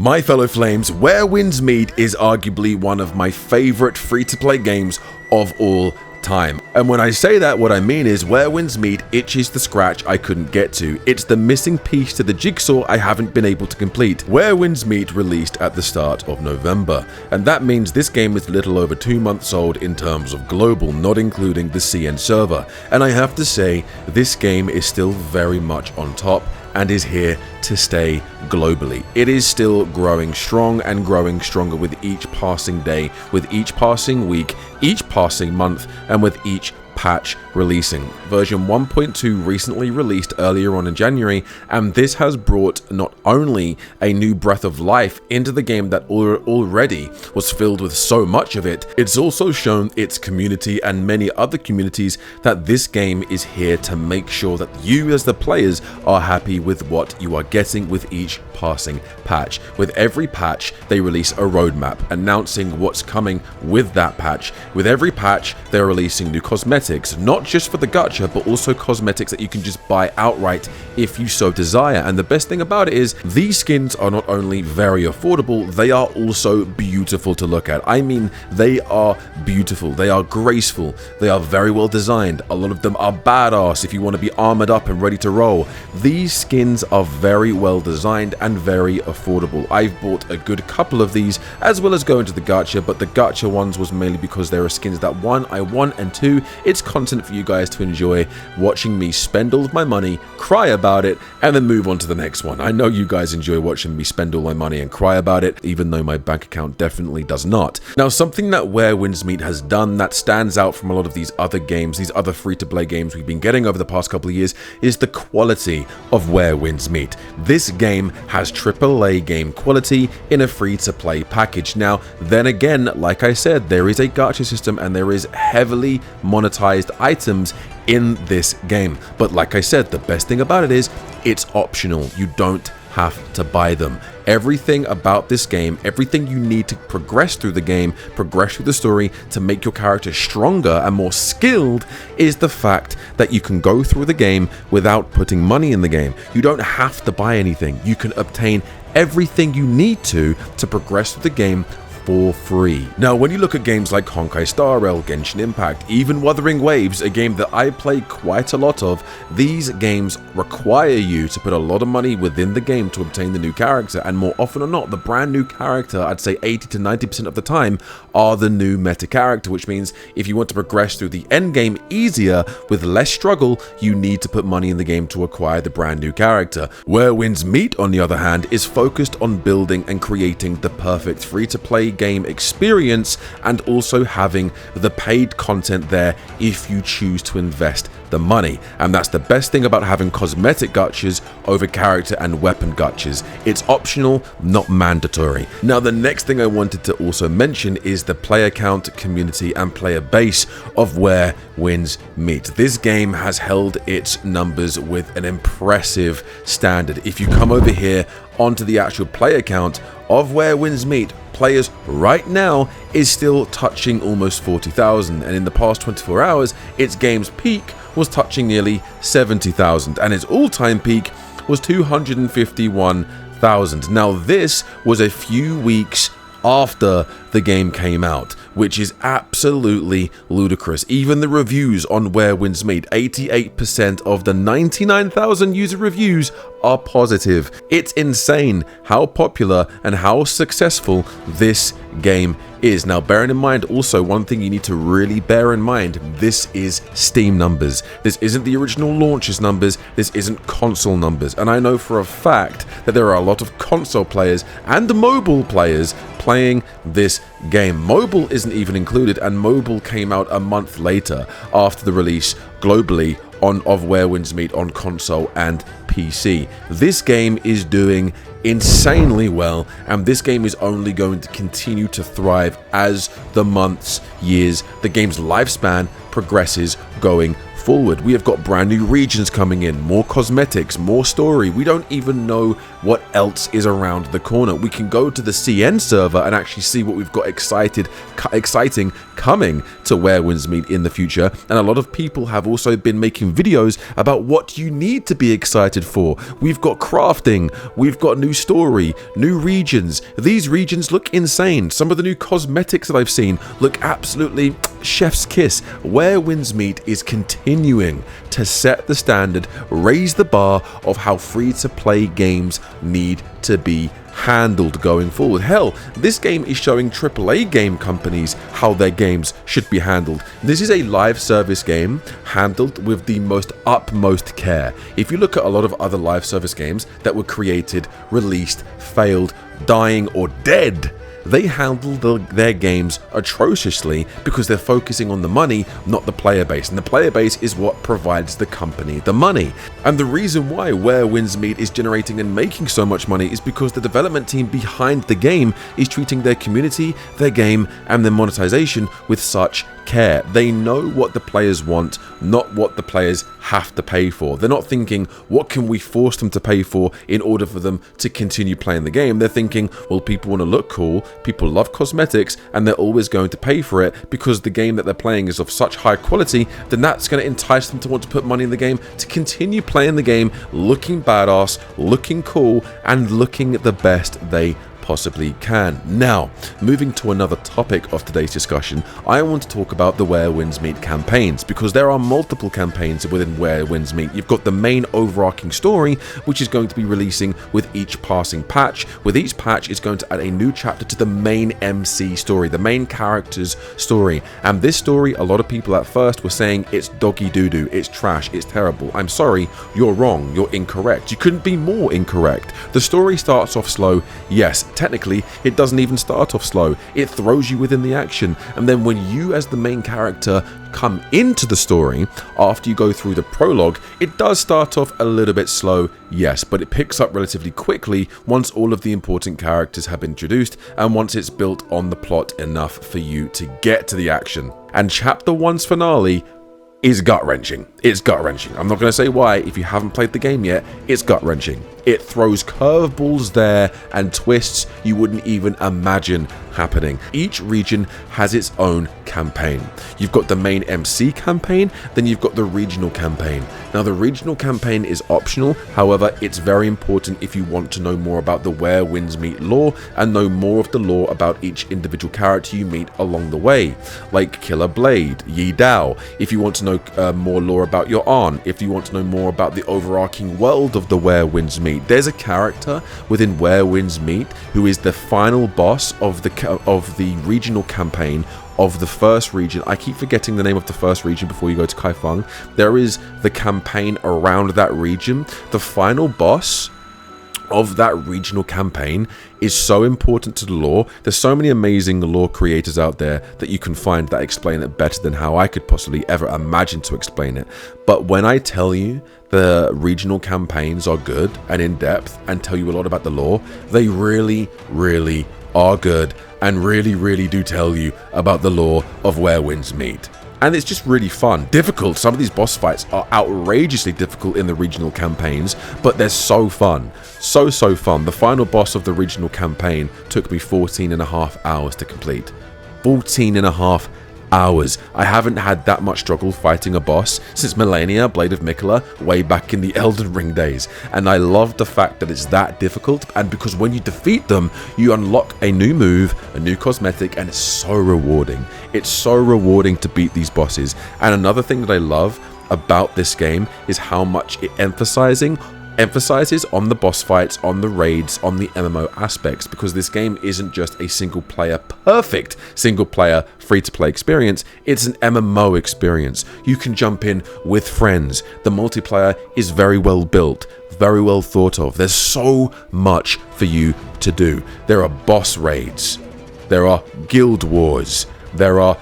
My fellow Flames, Where Winds Meet is arguably one of my favorite free-to-play games of all time. And when I say that, what I mean is Where Winds Meet itches the scratch I couldn't get to. It's the missing piece to the jigsaw I haven't been able to complete. Where Winds Meet released at the start of November, and that means this game is little over 2 months old in terms of global, not including the CN server. And I have to say, this game is still very much on top and is here to stay globally. It is still growing strong and growing stronger with each passing day, with each passing week, each passing month, and with each patch releasing. Version 1.2 recently released earlier on in January, and this has brought not only a new breath of life into the game that already was filled with so much of it, it's also shown its community and many other communities that this game is here to make sure that you as the players are happy with what you are getting with each passing patch. With every patch, they release a roadmap announcing what's coming with that patch. With every patch, they're releasing new cosmetics, not just for the gacha, but also cosmetics that you can just buy outright if you so desire. And the best thing about it is these skins are not only very affordable, they are also beautiful to look at. I mean, they are beautiful, they are graceful, they are very well designed. A lot of them are badass if you want to be armored up and ready to roll. These skins are very well designed and very affordable. I've bought a good couple of these as well as going to the gacha, but the gacha ones was mainly because there are skins that one, I want, and two, it's content for you guys to enjoy watching me spend all of my money, cry about it, and then move on to the next one. I know you guys enjoy watching me spend all my money and cry about it, even though my bank account definitely does not. Now, something that Where Winds Meet has done that stands out from a lot of these other games, these other free-to-play games we've been getting over the past couple of years, is the quality of Where Winds Meet. This game has AAA game quality in a free-to-play package. Now, then again, like I said, there is a gacha system and there is heavily monetized items in this game. But like I said, the best thing about it is it's optional. You don't have to buy them. Everything about this game, everything you need to progress through the game, progress through the story to make your character stronger and more skilled is the fact that you can go through the game without putting money in the game. You don't have to buy anything. You can obtain everything you need to progress through the game for free. Now, when you look at games like Honkai Star Rail, Genshin Impact, even Wuthering Waves, a game that I play quite a lot of, these games require you to put a lot of money within the game to obtain the new character, and more often than not, the brand new character, I'd say 80 to 90% of the time, are the new meta character, which means if you want to progress through the end game easier, with less struggle, you need to put money in the game to acquire the brand new character. Where Winds Meet, on the other hand, is focused on building and creating the perfect free-to-play game experience and also having the paid content there if you choose to invest the money. And that's the best thing about having cosmetic gachas over character and weapon gachas. It's optional, not mandatory. Now, the next thing I wanted to also mention is the player count, community, and player base of Where Winds Meet. This game has held its numbers with an impressive standard. If you come over here onto the actual player count of Where Winds Meet, players right now is still touching almost 40,000, and in the past 24 hours, its game's peak was touching nearly 70,000, and its all-time peak was 251,000. Now, this was a few weeks after the game came out, which is absolutely ludicrous. Even the reviews on Where Winds Meet, 88% of the 99,000 user reviews are positive. It's insane how popular and how successful this game is. Now, bearing in mind also, one thing you need to really bear in mind, this is Steam numbers. This isn't the original launch's numbers, this isn't console numbers. And I know for a fact that there are a lot of console players and mobile players playing this game. Mobile isn't even included, and mobile came out a month later after the release globally of Where Winds Meet on console and PC. This game is doing insanely well, and this game is only going to continue to thrive as the months, years, the game's lifespan progresses going forward. We have got brand new regions coming in, more cosmetics, more story. We don't even know what else is around the corner. We can go to the CN server and actually see what we've got exciting coming to Where Winds Meet in the future. And a lot of people have also been making videos about what you need to be excited for. We've got crafting, we've got new story, new regions. These regions look insane. Some of the new cosmetics that I've seen look absolutely chef's kiss. Where Winds Meet is continuing to set the standard, raise the bar of how free-to-play games need to be handled going forward. Hell, this game is showing AAA game companies how their games should be handled. This is a live service game handled with the most utmost care. If you look at a lot of other live service games that were created, released, failed, dying, or dead, they handle their games atrociously because they're focusing on the money, not the player base. And the player base is what provides the company the money. And the reason why Where Winds Meet is generating and making so much money is because the development team behind the game is treating their community, their game, and their monetization with such care. They know what the players want, not what the players have to pay for. They're not thinking, what can we force them to pay for in order for them to continue playing the game? They're thinking, well, people want to look cool, people love cosmetics, and they're always going to pay for it because the game that they're playing is of such high quality, then that's going to entice them to want to put money in the game, to continue playing the game, looking badass, looking cool, and looking the best they possibly can. Now, moving to another topic of today's discussion, I want to talk about the Where Winds Meet campaigns, because there are multiple campaigns within Where Winds Meet. You've got the main overarching story, which is going to be releasing with each passing patch. With each patch, it's going to add a new chapter to the main MC story, the main character's story. And this story, a lot of people at first were saying it's doggy doo-doo, it's trash, it's terrible. I'm sorry, you're wrong, you're incorrect. You couldn't be more incorrect. The story starts off slow, yes. Technically, it doesn't even start off slow. It throws you within the action, and then when you as the main character come into the story, after you go through the prologue, it does start off a little bit slow, yes, but it picks up relatively quickly once all of the important characters have been introduced and once it's built on the plot enough for you to get to the action. And Chapter 1's finale is gut-wrenching. It's gut-wrenching. I'm not going to say why. If you haven't played the game yet, it's gut-wrenching. It throws curveballs there and twists you wouldn't even imagine happening. Each region has its own campaign. You've got the main MC campaign, then you've got the regional campaign. Now, the regional campaign is optional. However, it's very important if you want to know more about the Where Winds Meet lore and know more of the lore about each individual character you meet along the way, like Killer Blade, Yi Dao. If you want to know more lore about your aunt, if you want to know more about the overarching world of the Where Winds Meet, there's a character within Where Winds Meet who is the final boss of the regional campaign of the first region. I keep forgetting the name of the first region before you go to Kaifeng. There is the campaign around that region. The final boss of that regional campaign is so important to the lore. There's so many amazing lore creators out there that you can find that explain it better than how I could possibly ever imagine to explain it. But when I tell you the regional campaigns are good and in depth and tell you a lot about the lore, they really, really are good and really, really do tell you about the lore of Where Winds Meet. And it's just really fun. Difficult. Some of these boss fights are outrageously difficult in the regional campaigns, but they're so fun. So fun. The final boss of the regional campaign took me 14.5 hours to complete. 14.5 hours. I haven't had that much struggle fighting a boss since Millennia, Blade of Miquella, way back in the Elden Ring days. And I love the fact that it's that difficult, and because when you defeat them, you unlock a new move, a new cosmetic, and it's so rewarding. It's so rewarding to beat these bosses. And another thing that I love about this game is how much it emphasizes on the boss fights, on the raids, on the MMO aspects, because this game isn't just a perfect single player free-to-play experience, it's an MMO experience. You can jump in with friends. The multiplayer is very well built, very well thought of. There's so much for you to do. There are boss raids, there are guild wars, there are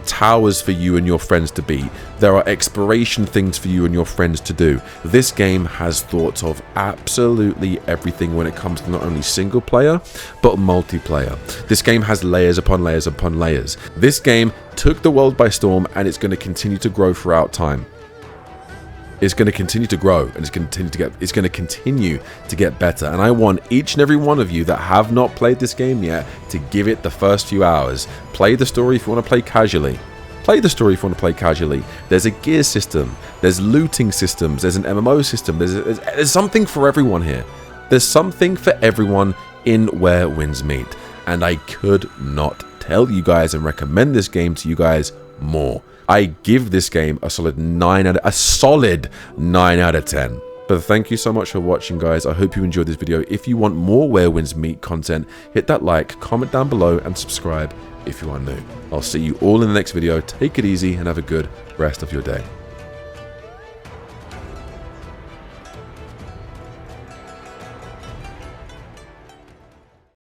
towers for you and your friends to beat. There are exploration things for you and your friends to do. This game has thought of absolutely everything when it comes to not only single player, but multiplayer. This game has layers upon layers upon layers. This game took the world by storm, and it's going to continue to grow throughout time. is going to continue to grow, and it's going to continue to get better. And I want each and every one of you that have not played this game yet to give it the first few hours. Play the story if you want to play casually. Play the story if you want to play casually. There's a gear system, there's looting systems, there's an MMO system, there's something for everyone here. There's something for everyone in Where Winds Meet, and I could not tell you guys and recommend this game to you guys more. I give this game a solid 9 out of 10. But thank you so much for watching, guys. I hope you enjoyed this video. If you want more Where Winds Meet content, hit that like, comment down below, and subscribe if you are new. I'll see you all in the next video. Take it easy and have a good rest of your day.